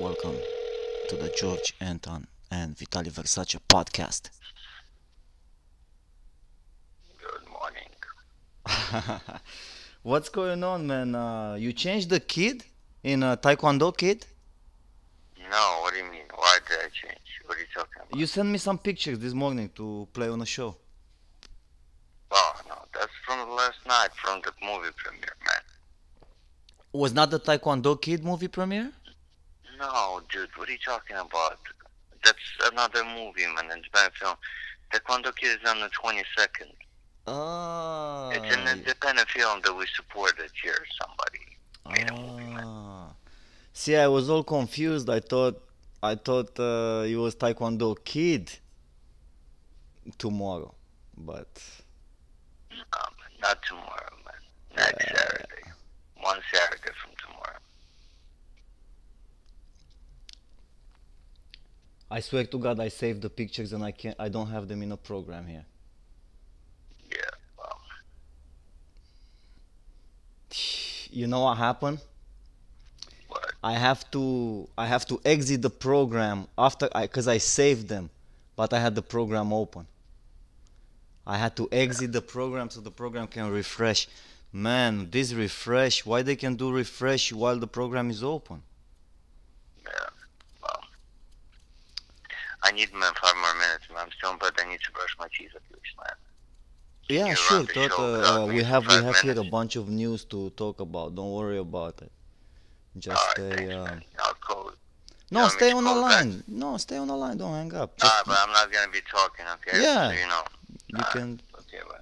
welcome to the George Anton and Vitaliy Versace podcast. Good morning. What's going on, man? You changed the kid in a Taekwondo kid? No, what do you mean? Why did I change? What are you talking You about? sent me some pictures this morning to play on a show. Oh, no, that's from last night from the movie premiere, man. Was not the Taekwondo kid movie premiere? No, dude, what are you talking about? That's another movie, man. It's been a film. Taekwondo Kid is on the 22nd. It's an Ah, independent film that we supported here. Somebody made a movie, man. ah. See, I was all confused. I thought it was Taekwondo kid tomorrow, but Not tomorrow, man. Next Saturday. One Saturday from tomorrow. I swear to God, I saved the pictures and I don't have them in a program here. Yeah, well, You know what happened? what? I have to exit the program after cause I saved them, but I had the program open. I had to exit the program so the program can refresh. Man, this refresh, why they can do refresh while the program is open? Yeah, well. I need, man, 5 more minutes, man. I'm still in bed. I need to brush my teeth at least, man. Yeah, You sure. run the Thought show without me we for have we five have here a minutes? bunch of news to talk about. Don't worry about it. Just Alright, stay. thanks, man. I'll call. You No, want me stay to on the call back? line. No, stay on the line. Don't hang up. Just Alright, but I'm not gonna be talking, okay? yeah, So you know. you Alright, can. okay, bye.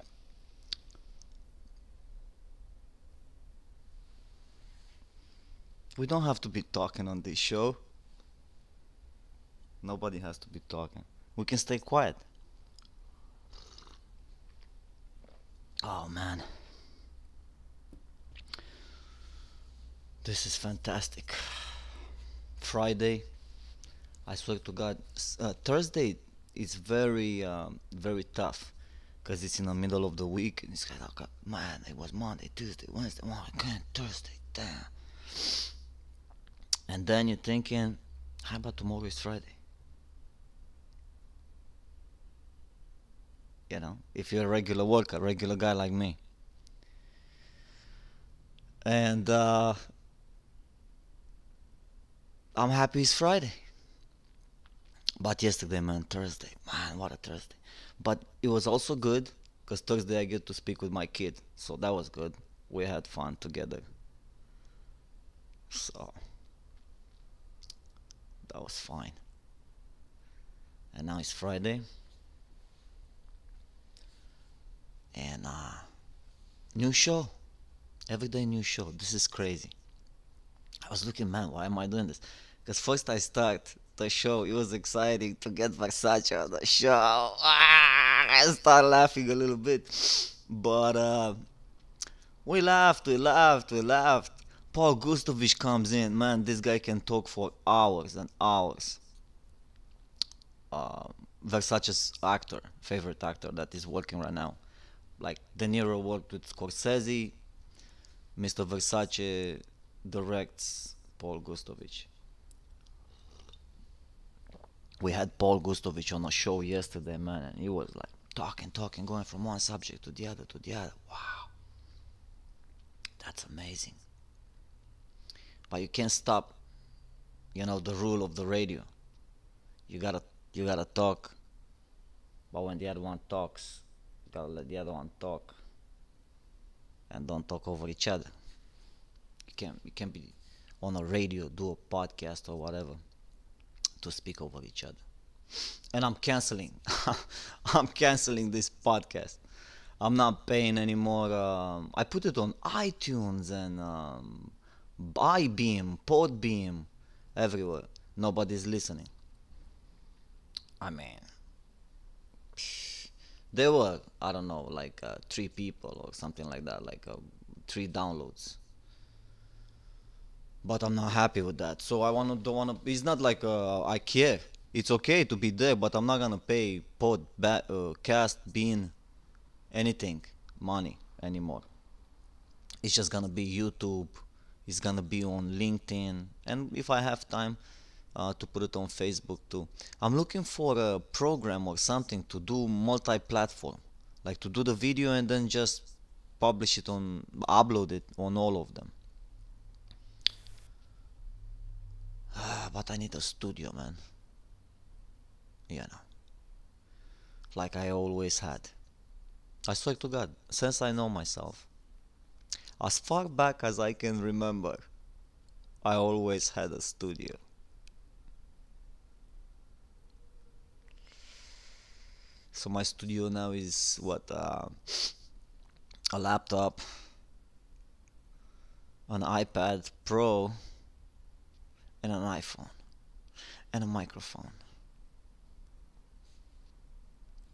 We don't have to be talking on this show. Nobody has to be talking. We can stay quiet. Oh man, this is fantastic. Friday. I swear to God, Thursday is very tough because it's in the middle of the week and it's like, oh, man, it was Monday, Tuesday, Wednesday, oh, again, Thursday, damn. And then you're thinking, how about tomorrow is Friday? You know, if you're a regular worker, regular guy like me. And I'm happy it's Friday. But yesterday, man, Thursday, man, what a Thursday. But it was also good because Thursday I get to speak with my kid, so that was good. We had fun together, so that was fine. And now it's Friday, and new show, everyday new show. This is crazy. I was looking, man, why am I doing this? Because first I start the show, it was exciting to get Versace on the show. I started laughing a little bit, but we laughed. Paul Gustovich comes in, man. This guy can talk for hours and hours. Uh, Versace's actor, favorite actor that is working right now. Like De Niro worked with Scorsese, Mr. Versace directs Paul Gustovich. We had Paul Gustovich on a show yesterday, man, and he was like talking, going from one subject to the other, to the other. Wow, that's amazing. But you can't stop, the rule of the radio. You gotta, you gotta talk, but when the other one talks, you gotta let the other one talk, and don't talk over each other. You can't be on a radio, do a podcast or whatever, to speak over each other. And I'm canceling. I'm canceling this podcast. I'm not paying anymore. I put it on iTunes and iBeam, Podbeam, everywhere. Nobody's listening. I mean, there were, I don't know, like three people or something like that, like three downloads. But I'm not happy with that. So I wanna don't wanna. It's not like I care. It's okay to be there, but I'm not gonna pay cast, bean, anything, money anymore. It's just gonna be YouTube. It's gonna be on LinkedIn, and if I have time, to put it on Facebook too. I'm looking for a program or something to do multi-platform, like to do the video and then just publish it on, upload it on all of them. But I need a studio, man. You know, like I always had. I swear to God, since I know myself, as far back as I can remember, I always had a studio. So my studio now is what, a laptop, an iPad Pro, and an iPhone, and a microphone.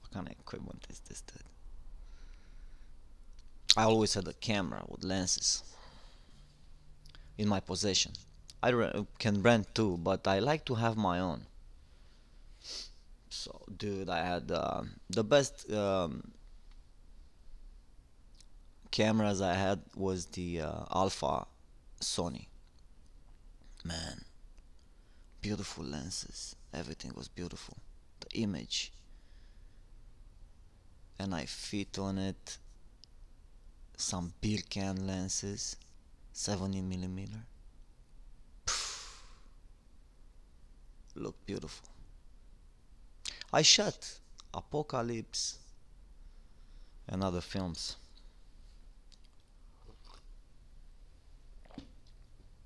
What kind of equipment is this, dude? I always had a camera with lenses in my possession. I can rent too, but I like to have my own. So, dude, I had the best cameras I had was the Alpha Sony. Man, beautiful lenses. Everything was beautiful. The image. And I fit on it some beer can lenses, 70mm. Look beautiful. I shot Apocalypse and other films.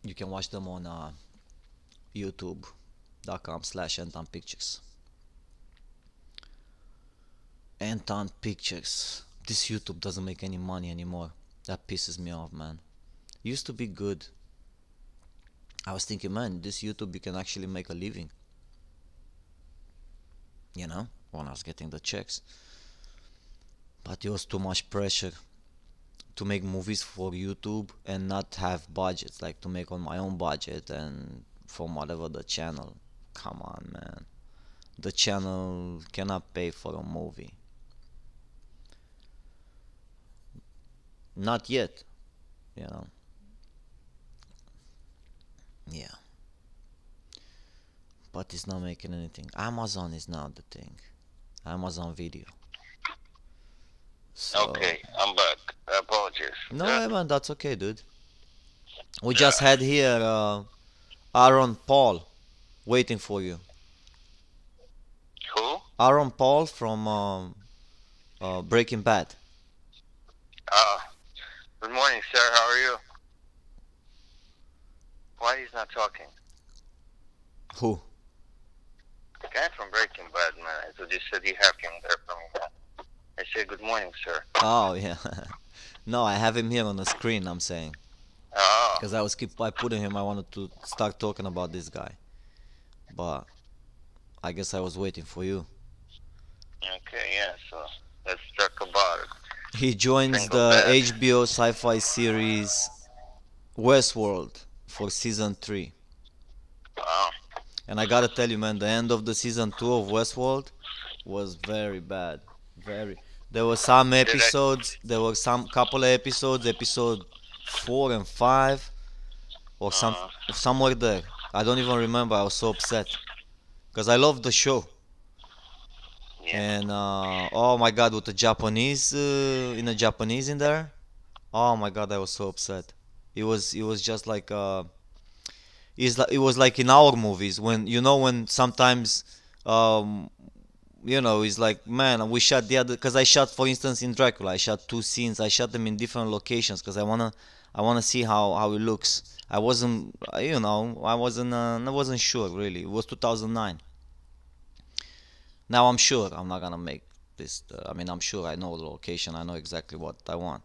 You can watch them on youtube.com/Anton Pictures. Anton Pictures. This YouTube doesn't make any money anymore. That pisses me off, man. Used to be good. I was thinking, man, this YouTube you can actually make a living. You know, when I was getting the checks. But it was too much pressure to make movies for YouTube and not have budgets, like to make on my own budget and from whatever the channel. Come on, man. The channel cannot pay for a movie. Not yet, you know. Yeah. But it's not making anything. Amazon is now the thing. Amazon Video. So, Okay, I'm back. Apologies. no, man, that's okay, dude. We just had here Aaron Paul waiting for you. Who? Aaron Paul from Breaking Bad. Good morning, sir. How are you? Why he's not talking? Who? The guy from Breaking Bad, man. I thought you said you have him there for me, man. I said, good morning, sir. Oh, yeah. No, I have him here on the screen, I'm saying. Oh. Because I putting him, I wanted to start talking about this guy. But I guess I was waiting for you. Okay, yeah, so let's talk about it. He joins Single the bad. HBO sci-fi series Westworld for season 3. Wow. And I gotta tell you, man, the end of the season 2 of Westworld was very bad. Very. There were some episodes, there were some couple of episodes, episode 4 and 5, or somewhere there. I don't even remember, I was so upset. Because I loved the show. Yeah. And oh my god, with the Japanese in the Japanese in there, oh my god, I was so upset. It was just like it was like in our movies when when sometimes it's like, man, we shot the other, because I shot, for instance, in Dracula, I shot 2 scenes. I shot them in different locations because I wanna see how it looks. I wasn't I wasn't sure really. It was 2009. Now I'm sure I'm not gonna make this. I'm sure I know the location. I know exactly what I want.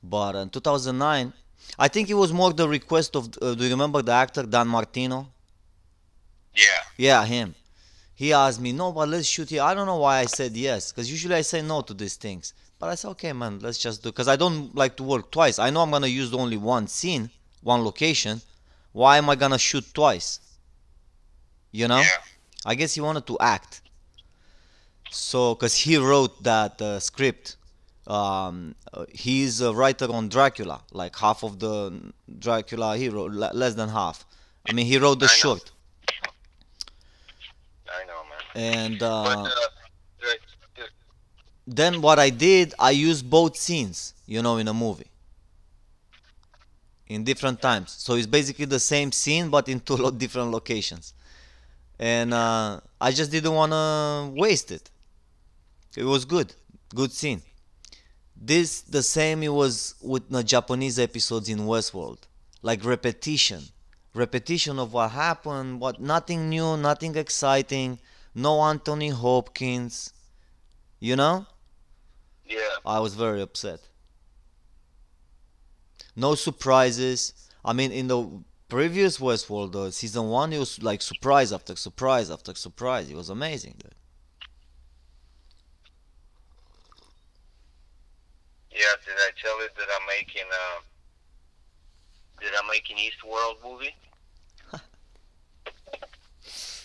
But in 2009, I think it was more the request of. Do you remember the actor Dan Martino? Yeah. Yeah, him. He asked me, no, but let's shoot here. I don't know why I said yes, because usually I say no to these things. But I said, okay, man, let's just do. Because I don't like to work twice. I know I'm gonna use only one scene, one location. Why am I gonna shoot twice? Yeah. I guess he wanted to act. So, because he wrote that script, he's a writer on Dracula, like half of the Dracula he wrote, less than half. He wrote the short. And But right, uh, then what I did, I used both scenes, in a movie, in different yeah, times. So it's basically the same scene, but in two different locations. And I just didn't want to waste it. It was good scene. This the same it was with the Japanese episodes in Westworld, like repetition of what happened, what nothing new, nothing exciting, no Anthony Hopkins, you know. yeah. I was very upset. No surprises. I mean, in the previous Westworld, season one, it was like surprise after surprise after surprise. It was amazing, dude. Yeah, did I tell you that I'm making Eastworld movie?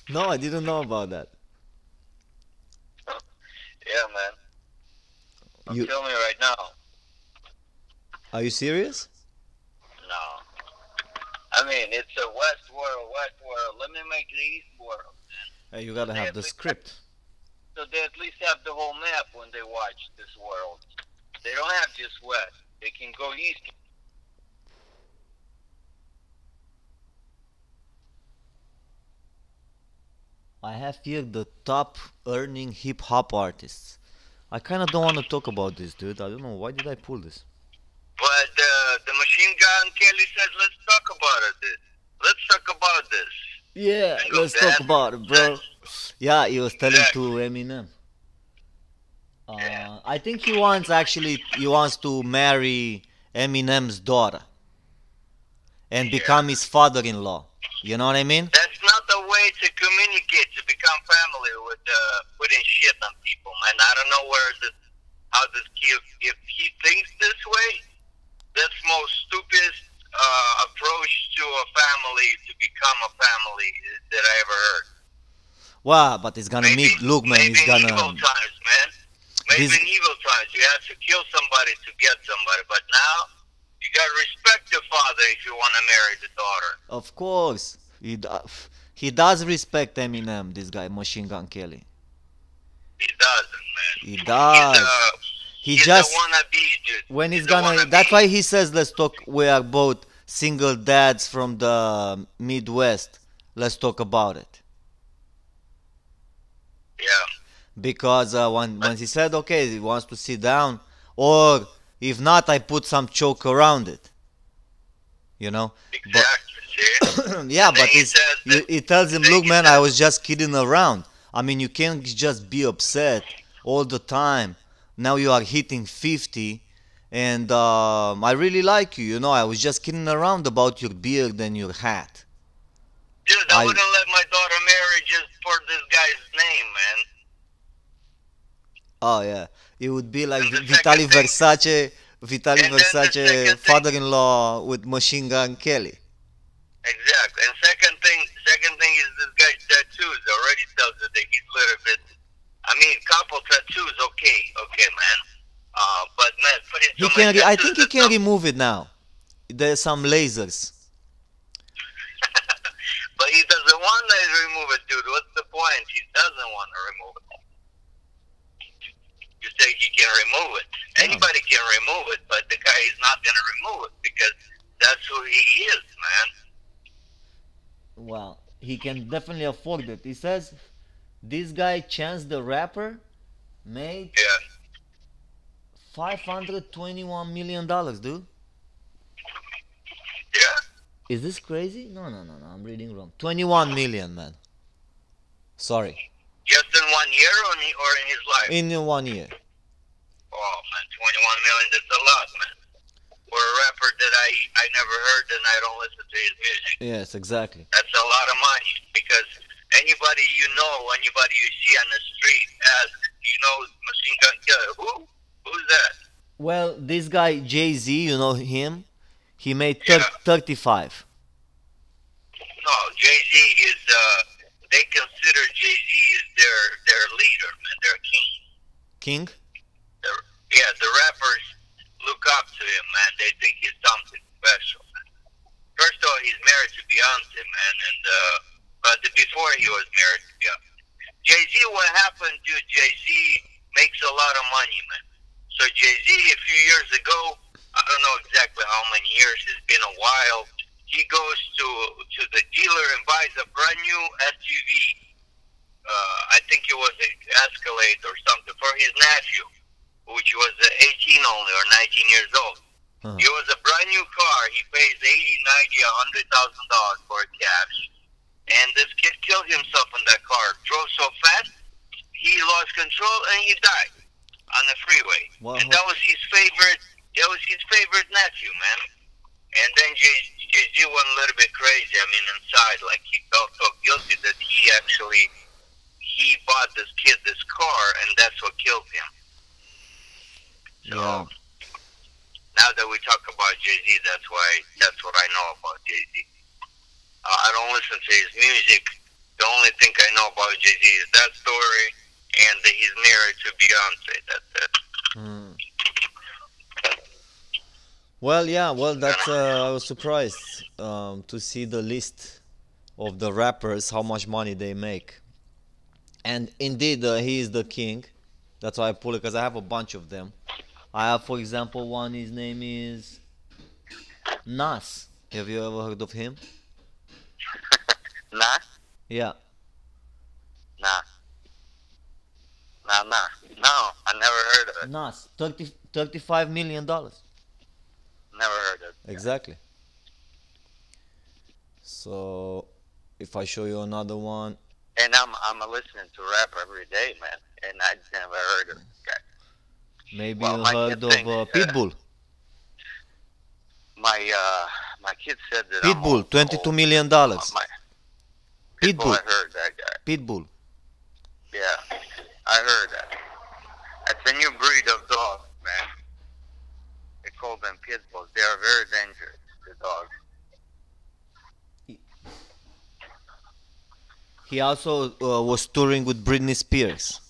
No, I didn't know about that. Yeah, man. I'm You telling you right now. are you serious? No. I mean, it's a Westworld. Let me make the Eastworld. Hey, you So gotta they have at the least have, script. so they at least have the whole map when they watch this world. They don't have just West. They can go East. I have here the top earning hip hop artists. I kind of don't want to talk about this, dude. I don't know why did I pull this. But the Machine Gun Kelly says, let's talk about it. Let's talk about this. Yeah, I go, let's talk about it, bro. Yeah, he was telling to exactly. Eminem. Yeah. I think he wants to marry Eminem's daughter and Yeah. become his father-in-law. You know what I mean? That's not the way to communicate, to become family with putting shit on people, man. I don't know how this kid, if he thinks this way, that's most stupidest approach to a family, to become a family that I ever heard. Wow, but he's gonna Maybe, meet. Look, man, maybe he's in evil gonna. times, man. Maybe This, in evil times, you have to kill somebody to get somebody. But now, you gotta respect the father if you want to marry the daughter. of course, he does respect Eminem. This guy, Machine Gun Kelly. He doesn't, man. He He's a does. He he's a just wannabe, dude. when He's he's a gonna. wannabe. That's why he says, "Let's talk." We are both single dads from the Midwest. Let's talk about it. Yeah. Because when But once he said, okay, he wants to sit down, or if not, I put some choke around it. You know. But exactly, see? yeah, And then but he says that he tells the him, thing look, is man, I that was just kidding around. I mean, you can't just be upset all the time. Now you are hitting 50, and I really like you. You know, I was just kidding around about your beard and your hat. dude, I I wouldn't let my daughter marry just for this guy's name, man. Oh yeah, it would be like And the second thing Vitaliy and then the Versace, second thing father-in-law with Machine Gun Kelly. exactly. And second thing is this guy's tattoos already tells you that he's a little bit I mean couple tattoos, okay man. But man, putting so He many can. I tattoos think he that's can not remove it now. There's some lasers. but he doesn't want to remove it, dude. What's the point? He doesn't want to remove it. You say he can remove it. No. Anybody can remove it, but the guy is not going to remove it because that's who he is, man. Well, he can definitely afford it. He says this guy Chance the Rapper made Yeah, $521 million, dude. yeah. Is this crazy? No, no, no, no. I'm reading wrong. 21 million, man. Sorry. Just in 1 year or in his life? In 1 year. Oh, man, 21 million, that's a lot, man. For a rapper that I never heard and I don't listen to his music. Yes, exactly. That's a lot of money because anybody you know, anybody you see on the street, ask, Machine Gun Killer. Who? Who's that? Well, this guy Jay-Z, you know him? He made Yeah. 35. No, Jay-Z is, they consider Jay-Z is their leader, man, their king. King? Yeah, the rappers look up to him, man. They think he's something special, man. First of all, he's married to Beyonce, man, and but before he was married to Beyonce. Jay-Z, what happened to Jay-Z makes a lot of money, man. So Jay-Z, a few years ago, I don't know exactly how many years, it's been a while, he goes to the dealer and buys a brand new SUV. I think it was an Escalade or something for his nephew, which was 18 only or 19 years old. It was a brand new car. He pays $80, $90, $100,000 for it cash. And this kid killed himself in that car. Drove so fast, he lost control and he died on the freeway. Wow. And that was his favorite. That was his favorite nephew, man. And then Jay-Z went a little bit crazy. I mean, inside, like he felt so guilty that he bought this kid this car, and that's what killed him. So now that we talk about Jay-Z, that's what I know about Jay-Z. I don't listen to his music. The only thing I know about Jay-Z is that story and that he's married to Beyonce. That's it. Well, yeah, well, that's I was surprised to see the list of the rappers, how much money they make. And indeed, he is the king. That's why I pull it, because I have a bunch of them. I have, for example, one, his name is Nas. Have you ever heard of him? Nah? Yeah. Nah. No, I never heard of it. Nas, $35 million. Never heard of it. Exactly. So, if I show you another one. And I'm listening to rap every day, man. And I never heard of this guy. Maybe you heard of Pitbull. My kid said that Pitbull, $22 million. Pitbull, I heard that guy. Pitbull. Yeah, I heard that. That's a new breed of dog, man. They call them Pitbulls. They are very dangerous, the dogs. He also was touring with Britney Spears.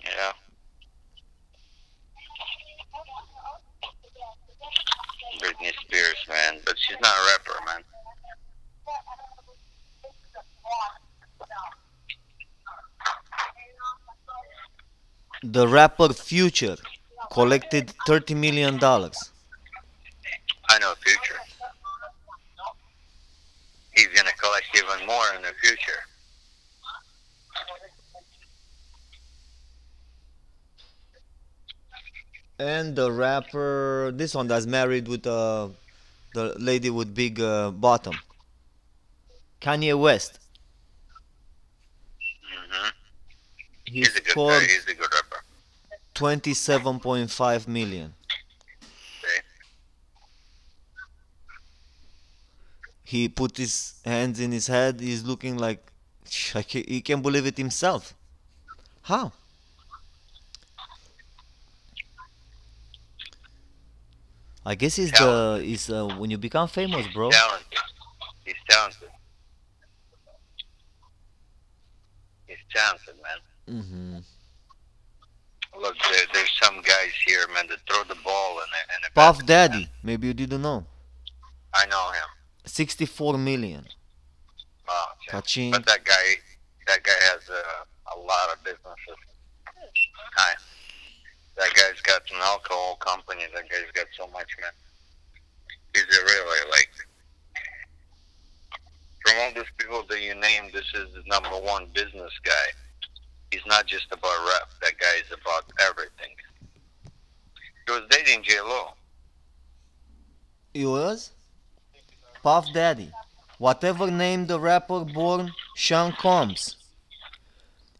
Yeah. Britney Spears, man. But she's not a rapper, man. The rapper Future collected $30 million. I know Future. He's going to collect even more in the future. And the rapper, this one that's married with the lady with big bottom, Kanye West. Mm-hmm. He's a good guy. He's a good rapper. 27.5 million. Okay. He put his hands in his head. He's looking like he can't believe it himself. How? I guess he's when you become famous, bro. Talented. He's talented. He's talented, man. Mm-hmm. Look, there's some guys here, man, that throw the ball in a Puff Daddy. Maybe you didn't know. I know him. 64 million. Oh, Kaching. but that guy has a lot of businesses. Hi. That guy's got an alcohol company. That guy's got so much, man. He's a really, like, from all these people that you named, this is the #1 business guy. He's not just about rap. That guy is about everything. He was dating J-Lo. He was? Puff Daddy. Whatever name the rapper born, Sean Combs.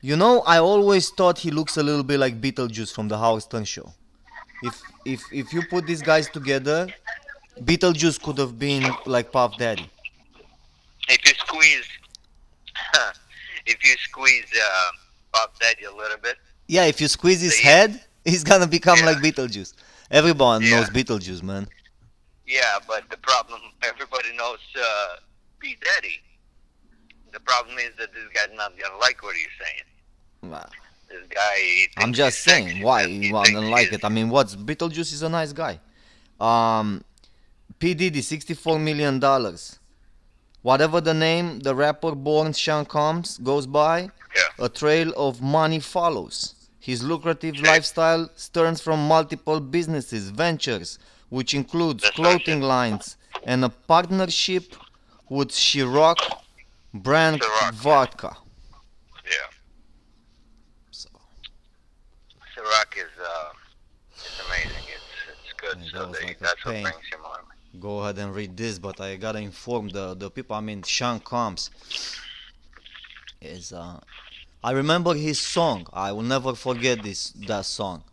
You know, I always thought he looks a little bit like Beetlejuice from the Howard Stern Show. If you put these guys together, Beetlejuice could have been like Puff Daddy. If you squeeze Puff Daddy a little bit. Yeah, if you squeeze his head, he's gonna become like Beetlejuice. Everyone knows Beetlejuice, man. Yeah, but the problem, everybody knows P. Daddy. The problem is that this guy's not gonna like what he's saying. Wow. This guy. I'm just saying, why you wouldn't like it? I mean, Beetlejuice is a nice guy. P. Diddy, $64 million. Whatever the name the rapper born Sean Combs goes by, a trail of money follows. His lucrative lifestyle stems from multiple businesses, ventures, which includes clothing lines and a partnership with Ciroc brand vodka. Yeah. So, Ciroc is amazing. It's good. yeah, So that was like a that's what pain. brings him on. Go ahead and read this, but I gotta inform the people. I mean, Sean Combs is. I remember his song. I will never forget that song.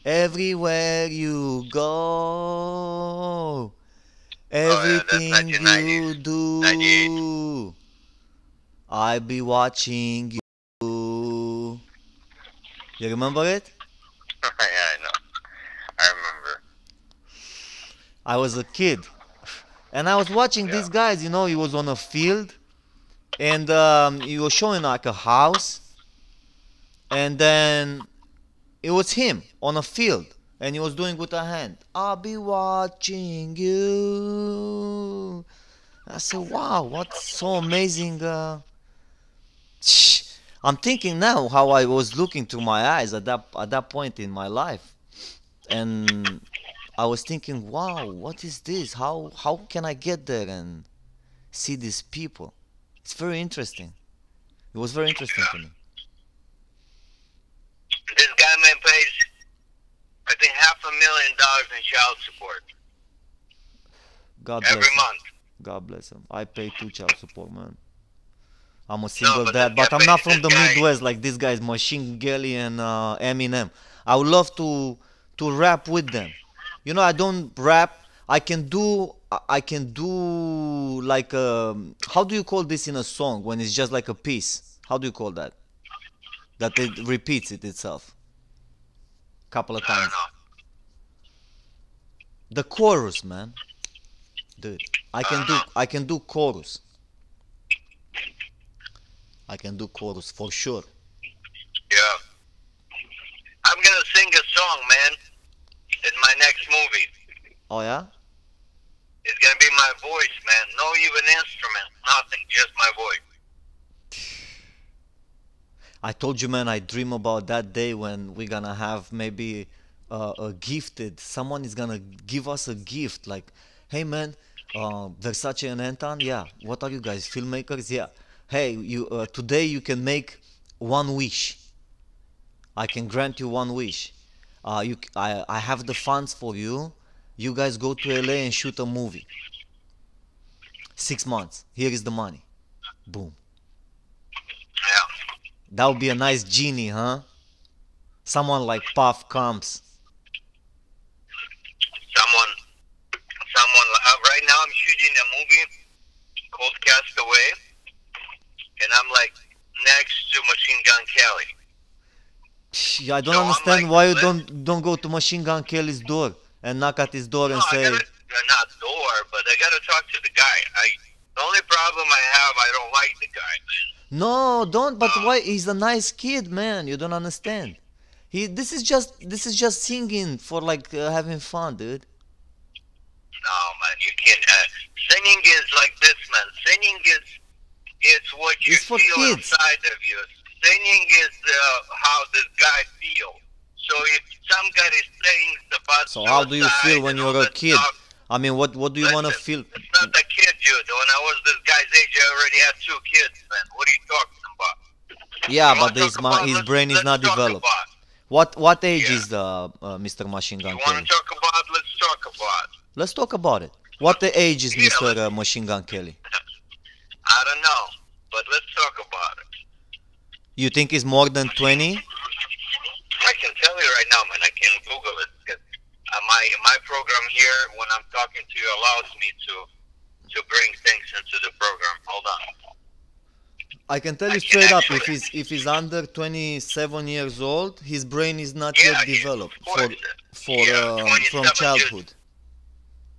Everywhere you go, everything That's you 1990s, 98. do, I be watching you. You remember it? Yeah, I know. I remember. I was a kid, and I was watching Yeah. these guys. You know, he was on a field, and he was showing like a house, and then it was him on a field, and he was doing with a hand. I'll be watching you. I said, wow, what's so amazing. I'm thinking now how I was looking through my eyes at that point in my life, and I was thinking, wow, what is this? How can I get there and see these people? It's very interesting. It was very interesting to me. This guy man pays, I think, $500,000 in child support God bless every him. month. God bless him. I pay 2 child support, man. I'm a single but dad, this but guy I'm not pays- from the this guy- Midwest like these guys, Machine Kelly and Eminem. I would love to rap with them. You know, I don't rap. I can do like how do you call this in a song when it's just like a piece? How do you call that? That it repeats itself couple of I don't times. know. The chorus, man. Dude, I can do chorus. I can do chorus for sure. Yeah. I'm gonna sing a song, man, in my next movie. Oh yeah? It's gonna be my voice, man. No even instrument, nothing, just my voice. I told you, man, I dream about that day when we're gonna have maybe a gifted. Someone is gonna give us a gift, like, hey, man, Versace and Anton, yeah. What are you guys, filmmakers? Yeah. Hey, you today you can make one wish. I can grant you one wish. I have the funds for you. You guys go to LA and shoot a movie. 6 months. Here is the money. Boom. Yeah. That would be a nice genie, huh? Someone like Puff comes. Someone. Right now, I'm shooting a movie called Castaway, and I'm like next to Machine Gun Kelly. I don't So I'm understand like, why you let's- don't go to Machine Gun Kelly's door and knock at his door and No, say, not door, but I gotta talk to the guy. The only problem I have, I don't like the guy, man. no, don't. But why? He's a nice kid, man. You don't understand. This is just singing for like having fun, dude. No, man, you can't. Singing is like this, man. Singing is it's what you It's for feel kids. inside of you. Singing is how this guy feels. So if some guy is saying about So how do you suicide feel when and all you're a that kid? stuff, I mean, what do you want to feel? It's not the kid, dude. When I was this guy's age, I already had 2 kids, man. What are you talking about? Yeah, You but wanna talk about- his brain is let's not talk developed. about- What age Yeah. is the Mr. Machine Gun You want Kelly? to talk about? Let's talk about. Let's talk about it. What the age is Yeah, Mr. Machine Gun Kelly? I don't know, but let's talk about it. You think he's more than 20? I can tell you right now, man. I can Google it. 'Cause, my program here, when I'm talking to you, allows me to bring things into the program. Hold on. I can tell you I can straight up, actually- if he's under 27 years old, his brain is not Yeah, yet yeah, developed of course. for Yeah, from 27 childhood.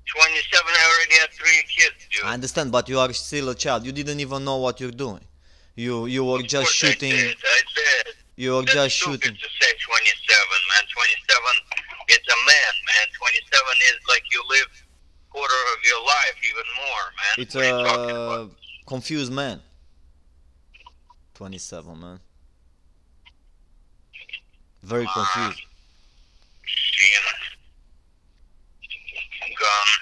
27. I already had 3 kids, dude. I understand, but you are still a child. You didn't even know what you're doing. You were Of just course shooting. I did. You were That's just stupid shooting. to say 27, man. 27, it's a man, man. 27 is like you live quarter of your life, even more, man. It's What are you talking a about? confused man. 27, man. very confused. Seeing gun.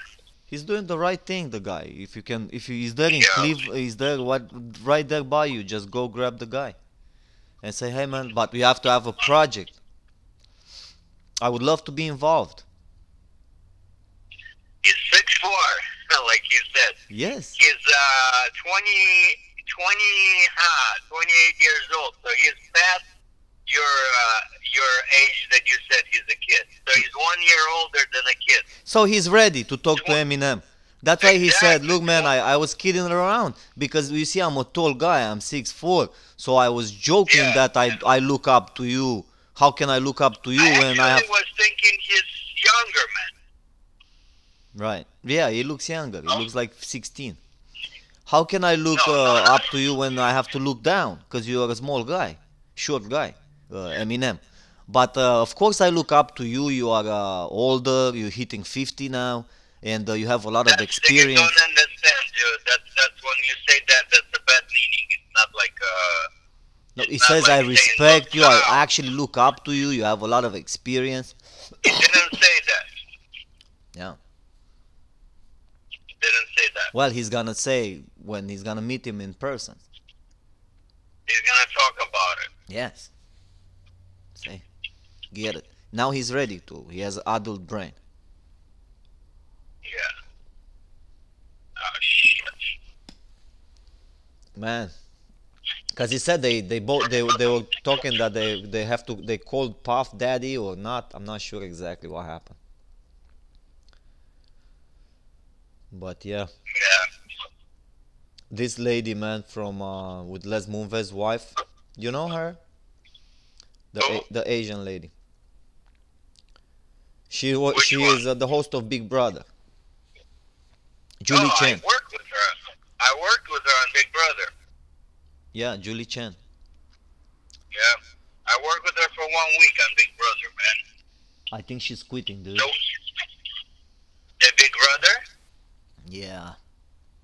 He's doing the right thing, the guy. If you can, if he's there in Yeah. Cleve, he's there, what, right there by you. Just go grab the guy and say, hey man, but we have to have a project. I would love to be involved. He's 6'4", like you said. Yes. He's 28 years old, so he's past your age that you said he's a kid. So he's 1 year older than a kid. So he's ready to talk to Eminem. That's why he said, Exactly. look man, I was kidding around because you see I'm a tall guy, I'm 6'4", so I was joking Yeah. that I look up to you. How can I look up to you when I have... was thinking he's younger, man. Right. Yeah, he looks younger. He looks like 16. How can I look No, up to you when I have to look down? Because you are a small guy, short guy, Eminem. But of course I look up to you. You are older. You're hitting 50 now, and you have a lot of You experience. don't understand, dude. That's when you say that, that's a bad meaning. It's not like No, he it's not says like I saying, respect you. "Look, I actually look up to you. You have a lot of experience. He didn't say that. Yeah. He didn't say that. Well, he's gonna say when he's gonna meet him in person. He's gonna talk about it. Yes. See, get it. Now he's ready to. He has an adult brain. Yeah. Oh shit. Man, because he said they were talking that they called Puff Daddy or not. I'm not sure exactly what happened. But yeah, Yeah. this lady, man, from with Les Moonves' wife, you know her, the Asian lady. She Which she one? is the host of Big Brother. Julie I Chen. worked with her. I worked with her on Big Brother. Yeah, Julie Chen. Yeah. I worked with her for 1 week on Big Brother, man. I think she's quitting, dude. So, the Big Brother? Yeah.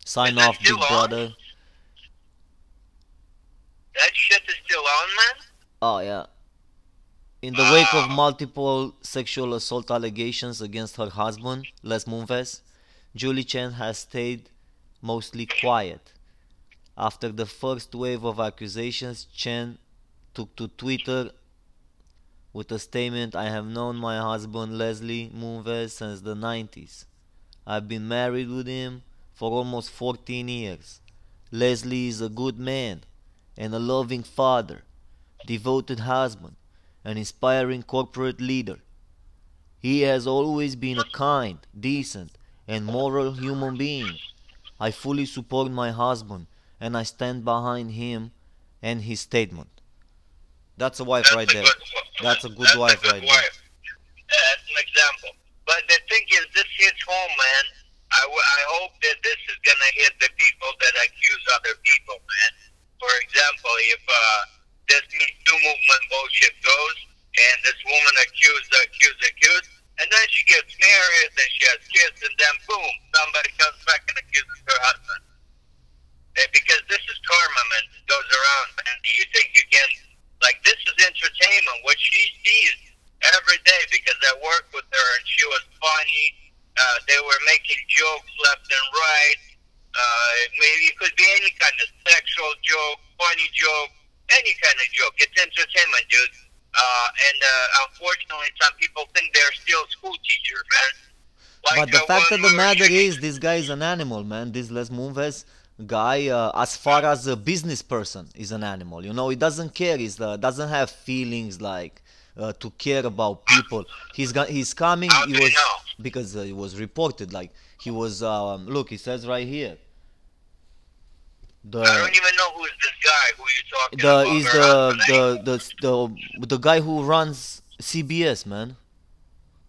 Sign Is that off, Big still on? Brother. That shit is still on, man? Oh yeah. In the wake of multiple sexual assault allegations against her husband, Les Moonves, Julie Chen has stayed mostly quiet. After the first wave of accusations, Chen took to Twitter with a statement, I have known my husband Leslie Moonves since the 90s. I've been married with him for almost 14 years. Leslie is a good man and a loving father, devoted husband, an inspiring corporate leader. He has always been a kind, decent, and moral human being. I fully support my husband and I stand behind him and his statement. That's a wife right there. That's a good wife right there. That's an example. But the thing is, this hits home, man. I hope that this is going to hit the people that accuse other people, man. For example, if this Me Too movement bullshit goes, and this woman accused, and then she gets married, then she has kids, and then boom, somebody comes back and accuses her husband. Because this is karma, man. It goes around, man. You think you can, like, this is entertainment, what she sees every day, because I worked with her and she was funny. They were making jokes left and right. Maybe it could be any kind of sexual joke, funny joke, any kind of joke. It's entertainment, dude. And unfortunately, some people think they're still school teachers, man. Like, But the fact of the matter shooting- is, this guy is an animal, man. This Les Moonves guy, as far as a business person, is an animal. You know, he doesn't care. He doesn't have feelings like to care about people. He's coming. How He do you was know? because it was reported. Like he was. Look, he says right here. I don't even know who's this guy who you talking about. He's Her husband, the guy who runs CBS, man.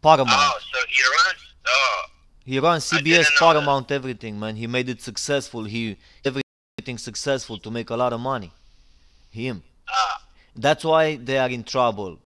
Paramount. Oh, so he runs. Oh, He runs I CBS, didn't know Paramount, everything, man. He made it successful. He everything successful to make a lot of money. Him. ah. That's why they are in trouble.